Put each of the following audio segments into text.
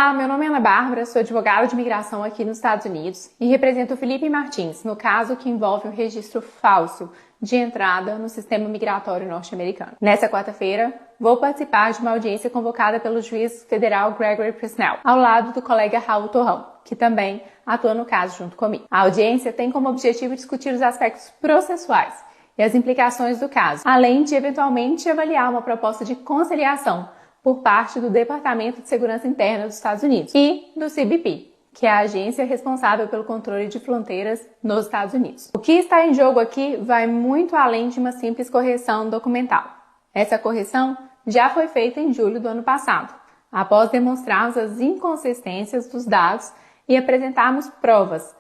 Meu nome é Ana Bárbara, sou advogada de imigração aqui nos Estados Unidos e represento o Felipe Martins, no caso que envolve um registro falso de entrada no sistema migratório norte-americano. Nessa quarta-feira, vou participar de uma audiência convocada pelo juiz federal Gregory Presnell, ao lado do colega Raul Torrão, que também atua no caso junto comigo. A audiência tem como objetivo discutir os aspectos processuais e as implicações do caso, além de eventualmente avaliar uma proposta de conciliação por parte do Departamento de Segurança Interna dos Estados Unidos e do CBP, que é a agência responsável pelo controle de fronteiras nos Estados Unidos. O que está em jogo aqui vai muito além de uma simples correção documental. Essa correção já foi feita em julho do ano passado, após demonstrarmos as inconsistências dos dados e apresentarmos provas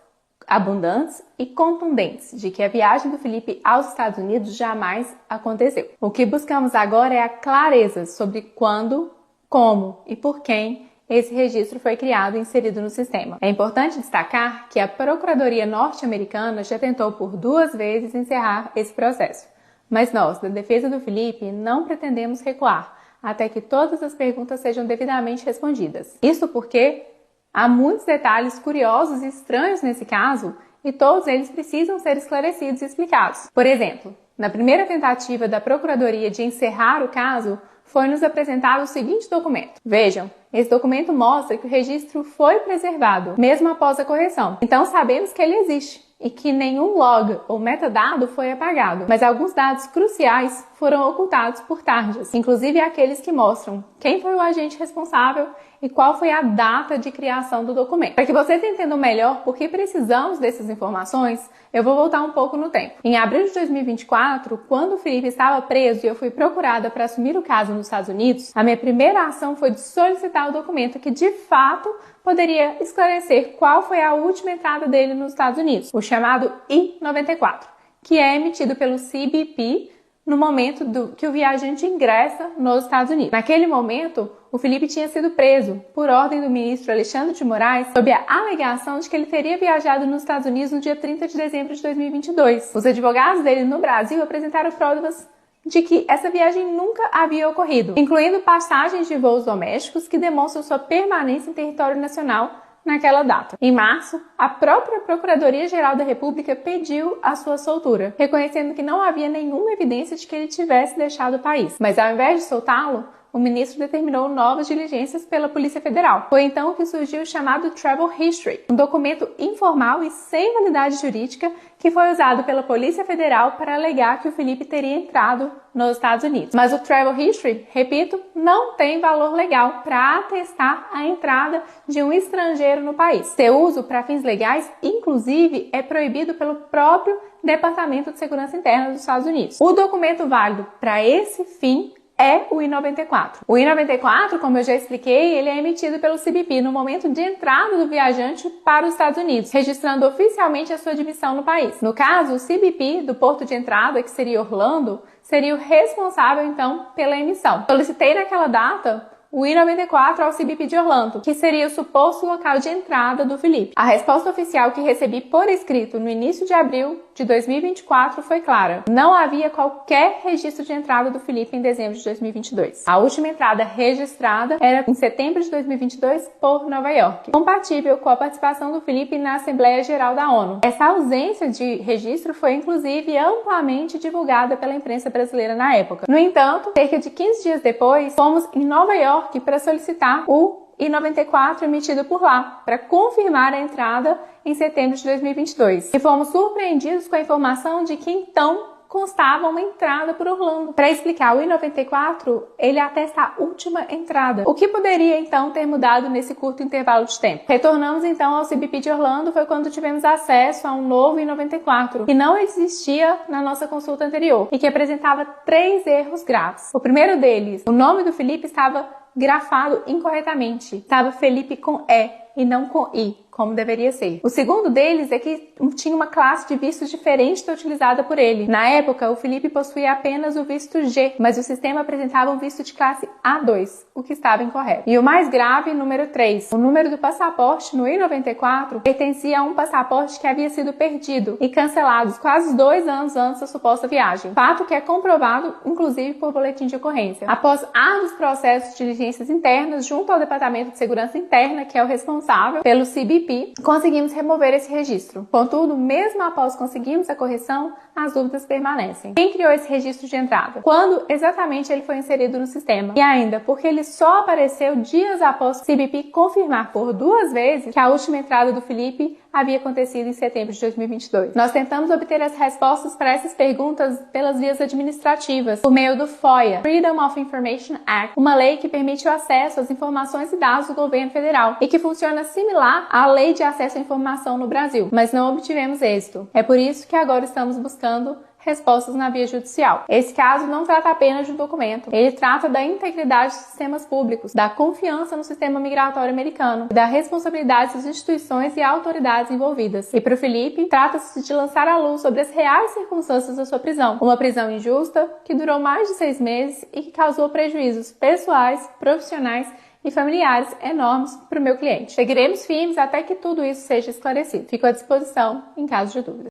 abundantes e contundentes de que a viagem do Felipe aos Estados Unidos jamais aconteceu. O que buscamos agora é a clareza sobre quando, como e por quem esse registro foi criado e inserido no sistema. É importante destacar que a Procuradoria norte-americana já tentou por 2 vezes encerrar esse processo, mas nós, da defesa do Felipe, não pretendemos recuar até que todas as perguntas sejam devidamente respondidas. Isso porque há muitos detalhes curiosos e estranhos nesse caso e todos eles precisam ser esclarecidos e explicados. Por exemplo, na primeira tentativa da Procuradoria de encerrar o caso, foi-nos apresentado o seguinte documento. Vejam, esse documento mostra que o registro foi preservado, mesmo após a correção. Então sabemos que ele existe e que nenhum log ou metadado foi apagado, mas alguns dados cruciais foram ocultados por tarjas, inclusive aqueles que mostram quem foi o agente responsável e qual foi a data de criação do documento. Para que vocês entendam melhor por que precisamos dessas informações, eu vou voltar um pouco no tempo. Em abril de 2024, quando o Felipe estava preso e eu fui procurada para assumir o caso nos Estados Unidos, a minha primeira ação foi de solicitar o documento que de fato poderia esclarecer qual foi a última entrada dele nos Estados Unidos, o chamado I-94, que é emitido pelo CBP no momento que o viajante ingressa nos Estados Unidos. Naquele momento, o Felipe tinha sido preso por ordem do ministro Alexandre de Moraes sob a alegação de que ele teria viajado nos Estados Unidos no dia 30 de dezembro de 2022. Os advogados dele no Brasil apresentaram provas de que essa viagem nunca havia ocorrido, incluindo passagens de voos domésticos que demonstram sua permanência em território nacional naquela data. Em março, a própria Procuradoria-Geral da República pediu a sua soltura, reconhecendo que não havia nenhuma evidência de que ele tivesse deixado o país. Mas ao invés de soltá-lo, o ministro determinou novas diligências pela Polícia Federal. Foi então que surgiu o chamado Travel History, um documento informal e sem validade jurídica que foi usado pela Polícia Federal para alegar que o Felipe teria entrado nos Estados Unidos. Mas o Travel History, repito, não tem valor legal para atestar a entrada de um estrangeiro no país. Seu uso para fins legais, inclusive, é proibido pelo próprio Departamento de Segurança Interna dos Estados Unidos. O documento válido para esse fim é o I-94. O I-94, como eu já expliquei, ele é emitido pelo CBP no momento de entrada do viajante para os Estados Unidos, registrando oficialmente a sua admissão no país. No caso, o CBP do porto de entrada, que seria Orlando, seria o responsável, então, pela emissão. Solicitei naquela data o I-94 ao CBP de Orlando, que seria o suposto local de entrada do Felipe. A resposta oficial que recebi por escrito no início de abril de 2024 foi clara. Não havia qualquer registro de entrada do Felipe em dezembro de 2022. A última entrada registrada era em setembro de 2022 por Nova York, compatível com a participação do Felipe na Assembleia Geral da ONU. Essa ausência de registro foi inclusive amplamente divulgada pela imprensa brasileira na época. No entanto, cerca de 15 dias depois, fomos em Nova York para solicitar o I-94 emitido por lá, para confirmar a entrada em setembro de 2022. E fomos surpreendidos com a informação de que então constava uma entrada por Orlando. Para explicar, o I-94, ele atesta a última entrada. O que poderia então ter mudado nesse curto intervalo de tempo? Retornamos então ao CBP de Orlando, foi quando tivemos acesso a um novo I-94, que não existia na nossa consulta anterior e que apresentava 3 erros graves. O primeiro deles, o nome do Felipe estava grafado incorretamente. Estava Felipe com E e não com I. como deveria ser. O segundo deles é que tinha uma classe de vistos diferente da utilizada por ele. Na época, o Felipe possuía apenas o visto G, mas o sistema apresentava um visto de classe A2, o que estava incorreto. E o mais grave, número 3. O número do passaporte no I-94 pertencia a um passaporte que havia sido perdido e cancelado quase 2 anos antes da suposta viagem. Fato que é comprovado, inclusive, por boletim de ocorrência. Após árduos processos de diligências internas junto ao Departamento de Segurança Interna, que é o responsável pelo CBP, conseguimos remover esse registro. Contudo, mesmo após conseguirmos a correção, as dúvidas permanecem. Quem criou esse registro de entrada? Quando exatamente ele foi inserido no sistema? E ainda, porque ele só apareceu dias após o CBP confirmar por 2 vezes que a última entrada do Felipe havia acontecido em setembro de 2022. Nós tentamos obter as respostas para essas perguntas pelas vias administrativas, por meio do FOIA, Freedom of Information Act, uma lei que permite o acesso às informações e dados do governo federal e que funciona similar à Lei de Acesso à Informação no Brasil, mas não obtivemos êxito. É por isso que agora estamos buscando respostas na via judicial. Esse caso não trata apenas de um documento, ele trata da integridade dos sistemas públicos, da confiança no sistema migratório americano e da responsabilidade das instituições e autoridades envolvidas. E para o Felipe, trata-se de lançar a luz sobre as reais circunstâncias da sua prisão. Uma prisão injusta que durou mais de 6 meses e que causou prejuízos pessoais, profissionais e familiares enormes para o meu cliente. Seguiremos firmes até que tudo isso seja esclarecido. Fico à disposição em caso de dúvida.